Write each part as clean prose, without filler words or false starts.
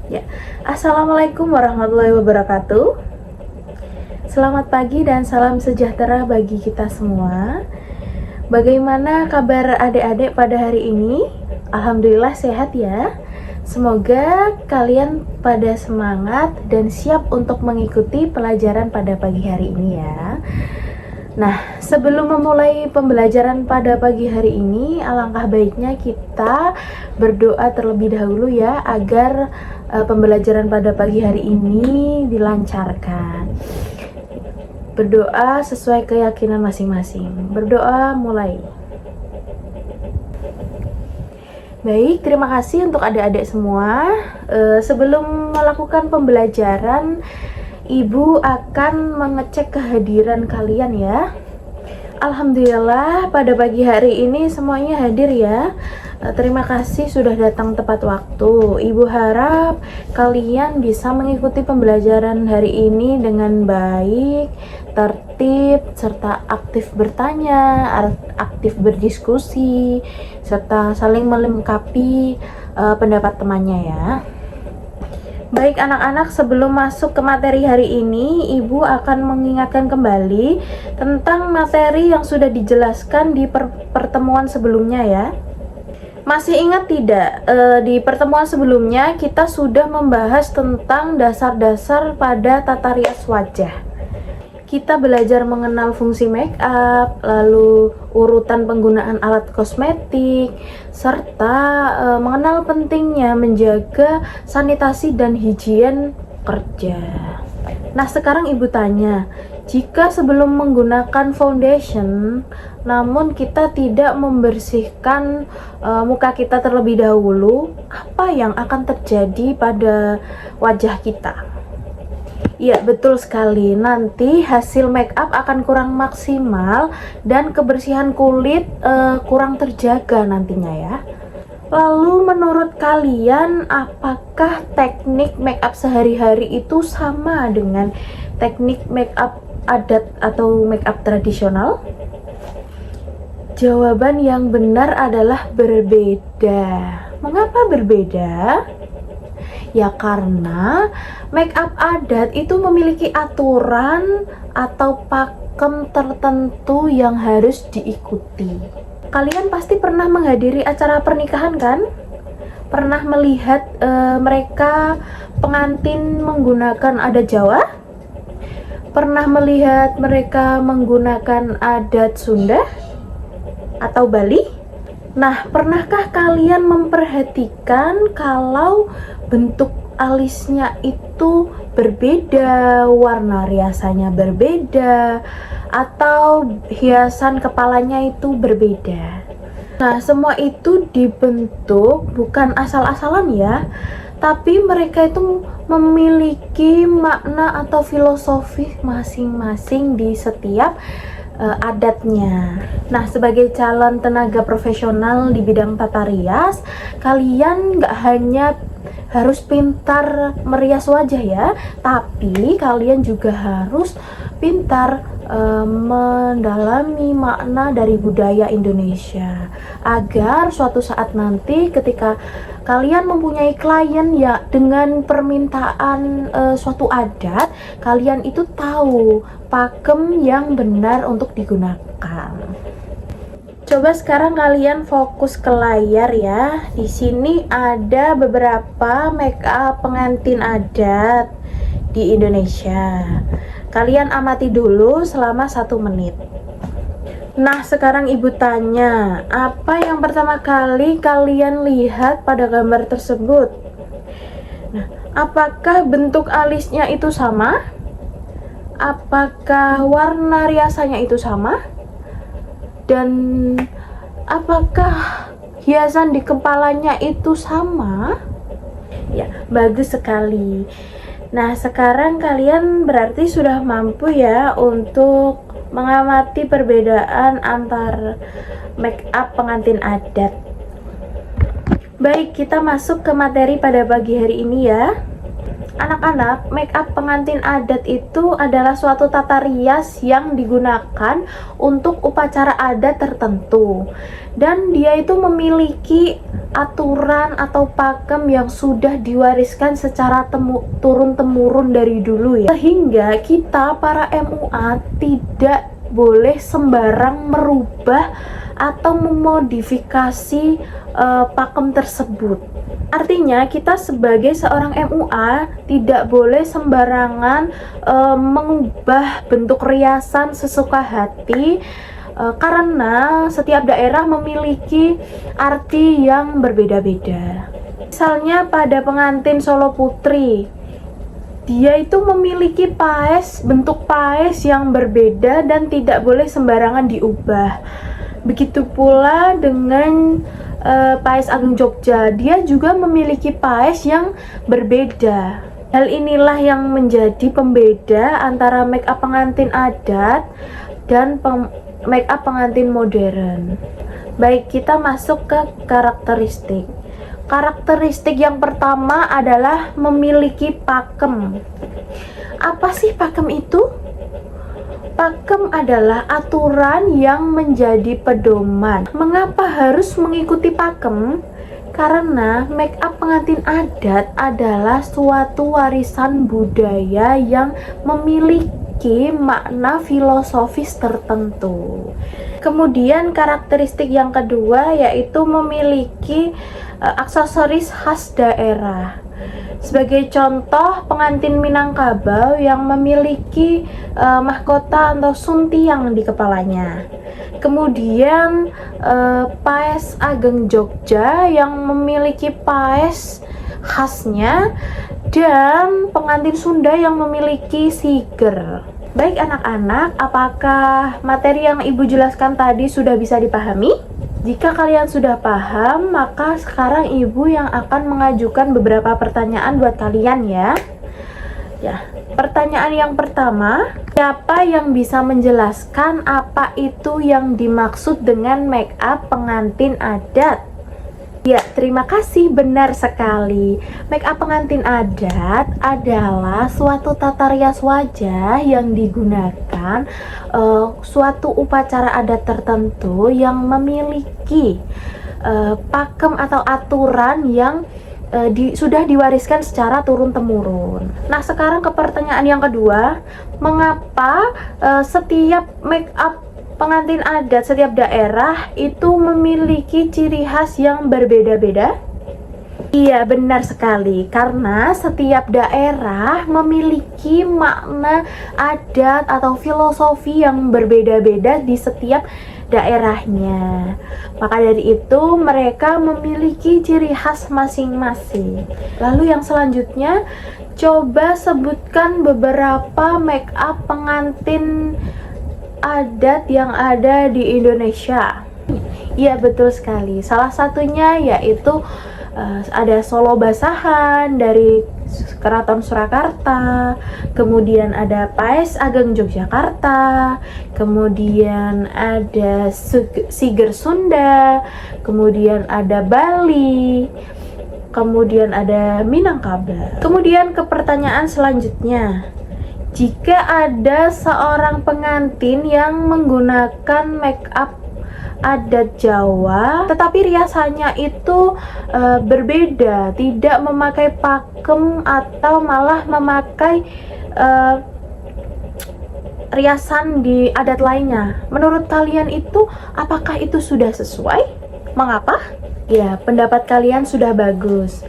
Ya, Assalamualaikum warahmatullahi wabarakatuh. Selamat pagi dan salam sejahtera bagi kita semua. Bagaimana kabar adik-adik pada hari ini? Alhamdulillah sehat ya. Semoga kalian pada semangat dan siap untuk mengikuti pelajaran pada pagi hari ini ya. Nah, sebelum memulai pembelajaran pada pagi hari ini, alangkah baiknya kita berdoa terlebih dahulu ya, agar pembelajaran pada pagi hari ini dilancarkan. Berdoa sesuai keyakinan masing-masing. Berdoa mulai. Baik, terima kasih untuk adik-adik semua. Sebelum melakukan pembelajaran, Ibu akan mengecek kehadiran kalian ya. Alhamdulillah pada pagi hari ini semuanya hadir ya. Terima kasih sudah datang tepat waktu. Ibu harap kalian bisa mengikuti pembelajaran hari ini dengan baik, tertib, serta aktif bertanya, aktif berdiskusi, serta saling melengkapi pendapat temannya ya. Baik anak-anak, sebelum masuk ke materi hari ini, Ibu akan mengingatkan kembali tentang materi yang sudah dijelaskan di pertemuan sebelumnya ya. Masih ingat tidak? Di pertemuan sebelumnya kita sudah membahas tentang dasar-dasar pada tata rias wajah. Kita belajar mengenal fungsi make up, lalu urutan penggunaan alat kosmetik, serta mengenal pentingnya menjaga sanitasi dan higien kerja. Nah, sekarang Ibu tanya, jika sebelum menggunakan foundation, namun kita tidak membersihkan muka kita terlebih dahulu, apa yang akan terjadi pada wajah kita? Iya, betul sekali. Nanti hasil make up akan kurang maksimal dan kebersihan kulit kurang terjaga nantinya ya. Lalu menurut kalian, apakah teknik make up sehari-hari itu sama dengan teknik make up adat atau make up tradisional? Jawaban yang benar adalah berbeda. Mengapa berbeda? Ya karena make up adat itu memiliki aturan atau pakem tertentu yang harus diikuti. Kalian pasti pernah menghadiri acara pernikahan kan? Pernah melihat mereka pengantin menggunakan adat Jawa? Pernah melihat mereka menggunakan adat Sunda atau Bali? Nah, pernahkah kalian memperhatikan kalau bentuk alisnya itu berbeda, warna riasannya berbeda, atau hiasan kepalanya itu berbeda? Nah, semua itu dibentuk bukan asal-asalan ya, tapi mereka itu memiliki makna atau filosofi masing-masing di setiap adatnya. Nah, sebagai calon tenaga profesional di bidang tata rias, kalian nggak hanya harus pintar merias wajah ya, tapi kalian juga harus pintar mendalami makna dari budaya Indonesia, agar suatu saat nanti ketika kalian mempunyai klien ya dengan permintaan suatu adat, kalian itu tahu pakem yang benar untuk digunakan. Coba sekarang kalian fokus ke layar ya. Di sini ada beberapa make up pengantin adat di Indonesia. Kalian amati dulu selama 1 menit. Nah, sekarang Ibu tanya, apa yang pertama kali kalian lihat pada gambar tersebut? Nah, apakah bentuk alisnya itu sama? Apakah warna riasannya itu sama? Dan apakah hiasan di kepalanya itu sama? Ya, bagus sekali. Nah, sekarang kalian berarti sudah mampu ya untuk mengamati perbedaan antar make up pengantin adat. Baik, kita masuk ke materi pada pagi hari ini ya. Anak-anak, make up pengantin adat itu adalah suatu tata rias yang digunakan untuk upacara adat tertentu. Dan dia itu memiliki aturan atau pakem yang sudah diwariskan secara turun-temurun dari dulu ya. Sehingga kita para MUA tidak boleh sembarang merubah atau memodifikasi pakem tersebut. Artinya kita sebagai seorang MUA tidak boleh sembarangan mengubah bentuk riasan sesuka hati, karena setiap daerah memiliki arti yang berbeda-beda. Misalnya pada pengantin Solo Putri, dia itu memiliki paes, bentuk paes yang berbeda dan tidak boleh sembarangan diubah. Begitu pula dengan Paes Ageng Jogja, dia juga memiliki paes yang berbeda. Hal inilah yang menjadi pembeda antara make up pengantin adat dan make up pengantin modern. Baik, kita masuk ke karakteristik. Karakteristik yang pertama adalah memiliki pakem. Apa sih pakem itu? Pakem adalah aturan yang menjadi pedoman. Mengapa harus mengikuti pakem? Karena make up pengantin adat adalah suatu warisan budaya yang memiliki makna filosofis tertentu. Kemudian karakteristik yang kedua yaitu memiliki aksesoris khas daerah. Sebagai contoh, pengantin Minangkabau yang memiliki mahkota atau suntiang di kepalanya. Kemudian Paes Ageng Jogja yang memiliki paes khasnya, dan pengantin Sunda yang memiliki siger. Baik anak-anak, apakah materi yang Ibu jelaskan tadi sudah bisa dipahami? Jika kalian sudah paham, maka sekarang Ibu yang akan mengajukan beberapa pertanyaan buat kalian ya. Pertanyaan yang pertama, siapa yang bisa menjelaskan apa itu yang dimaksud dengan make up pengantin adat? Ya, terima kasih, benar sekali. Make up pengantin adat adalah suatu tata rias wajah yang digunakan suatu upacara adat tertentu yang memiliki pakem atau aturan yang sudah diwariskan secara turun-temurun. Nah, sekarang ke pertanyaan yang kedua, mengapa setiap make up pengantin adat setiap daerah itu memiliki ciri khas yang berbeda-beda? Iya, benar sekali, karena setiap daerah memiliki makna adat atau filosofi yang berbeda-beda di setiap daerahnya. Maka dari itu mereka memiliki ciri khas masing-masing. Lalu yang selanjutnya, coba sebutkan beberapa make up pengantin adat yang ada di Indonesia. Iya, betul sekali. Salah satunya yaitu ada Solo Basahan dari Keraton Surakarta, kemudian ada Paes Ageng Yogyakarta, kemudian ada Siger Sunda, kemudian ada Bali, kemudian ada Minangkabau. Kemudian ke pertanyaan selanjutnya, jika ada seorang pengantin yang menggunakan make up adat Jawa tetapi riasannya itu berbeda, tidak memakai pakem atau malah memakai riasan di adat lainnya, menurut kalian itu apakah itu sudah sesuai? Mengapa? Ya, pendapat kalian sudah bagus.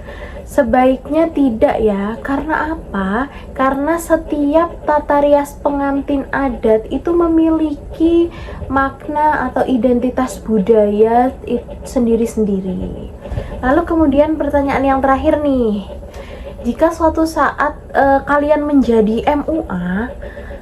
Sebaiknya tidak ya. Karena apa? Karena setiap tata rias pengantin adat itu memiliki makna atau identitas budaya sendiri-sendiri. Lalu kemudian pertanyaan yang terakhir nih, jika suatu saat kalian menjadi MUA,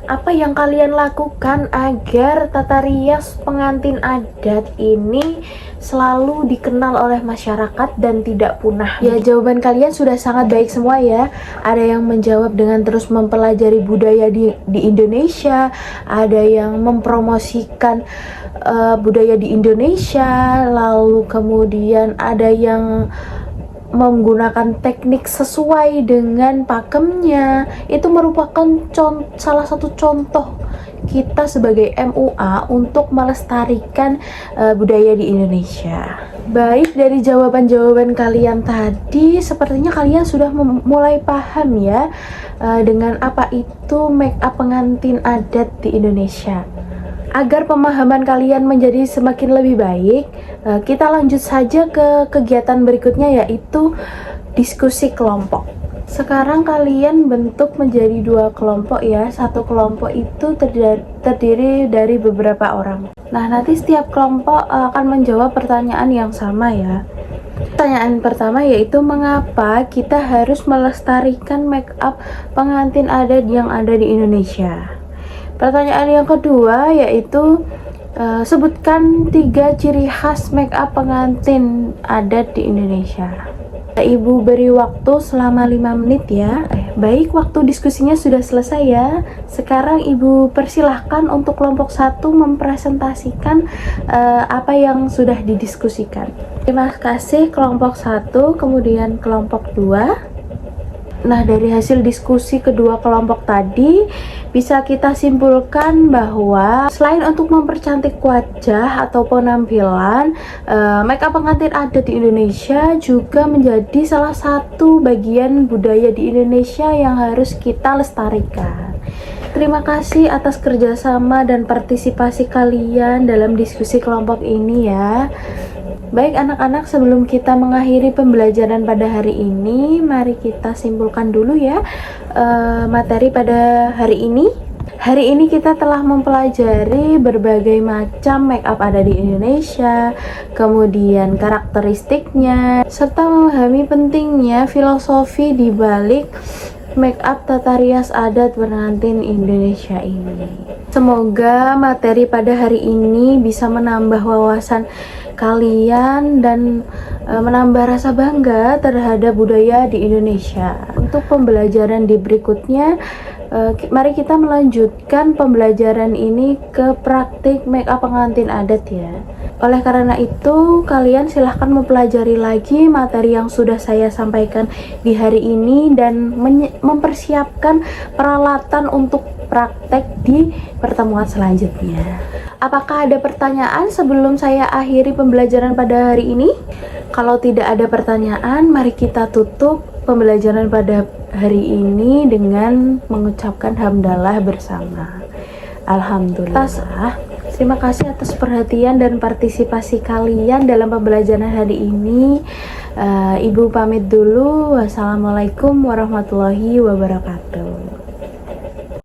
apa yang kalian lakukan agar tata rias pengantin adat ini selalu dikenal oleh masyarakat dan tidak punah? Ya, jawaban kalian sudah sangat baik semua ya. Ada yang menjawab dengan terus mempelajari budaya di Indonesia, ada yang mempromosikan budaya di Indonesia, lalu kemudian ada yang menggunakan teknik sesuai dengan pakemnya. Itu merupakan salah satu contoh kita sebagai MUA untuk melestarikan budaya di Indonesia. Baik, dari jawaban-jawaban kalian tadi, sepertinya kalian sudah mulai paham ya dengan apa itu make up pengantin adat di Indonesia. Agar pemahaman kalian menjadi semakin lebih baik, kita lanjut saja ke kegiatan berikutnya, yaitu diskusi kelompok. Sekarang kalian bentuk menjadi 2 kelompok ya. Satu kelompok itu terdiri dari beberapa orang. Nah, nanti setiap kelompok akan menjawab pertanyaan yang sama ya. Pertanyaan pertama yaitu mengapa kita harus melestarikan make up pengantin adat yang ada di Indonesia. Pertanyaan yang kedua yaitu sebutkan 3 ciri khas make up pengantin adat di Indonesia. Ibu beri waktu selama 5 menit ya. Baik, waktu diskusinya sudah selesai ya. Sekarang Ibu persilahkan untuk kelompok 1 mempresentasikan apa yang sudah didiskusikan. Terima kasih kelompok 1, kemudian kelompok 2. Nah, dari hasil diskusi kedua kelompok tadi, bisa kita simpulkan bahwa selain untuk mempercantik wajah atau penampilan, make up pengantin adat di Indonesia juga menjadi salah satu bagian budaya di Indonesia yang harus kita lestarikan. Terima kasih atas kerjasama dan partisipasi kalian dalam diskusi kelompok ini ya. Baik anak-anak, sebelum kita mengakhiri pembelajaran pada hari ini, mari kita simpulkan dulu ya materi pada hari ini. Hari ini kita telah mempelajari berbagai macam make up ada di Indonesia, kemudian karakteristiknya, serta memahami pentingnya filosofi di balik make up tata rias adat pengantin Indonesia ini. Semoga materi pada hari ini bisa menambah wawasan kalian dan menambah rasa bangga terhadap budaya di Indonesia. Untuk pembelajaran di berikutnya, mari kita melanjutkan pembelajaran ini ke praktik make up pengantin adat ya. Oleh karena itu, kalian silahkan mempelajari lagi materi yang sudah saya sampaikan di hari ini dan mempersiapkan peralatan untuk praktek di pertemuan selanjutnya. Apakah ada pertanyaan sebelum saya akhiri pembelajaran pada hari ini? Kalau tidak ada pertanyaan, mari kita tutup pembelajaran pada hari ini dengan mengucapkan hamdalah bersama. Alhamdulillah. Terima kasih atas perhatian dan partisipasi kalian dalam pembelajaran hari ini. Ibu pamit dulu. Wassalamualaikum warahmatullahi wabarakatuh.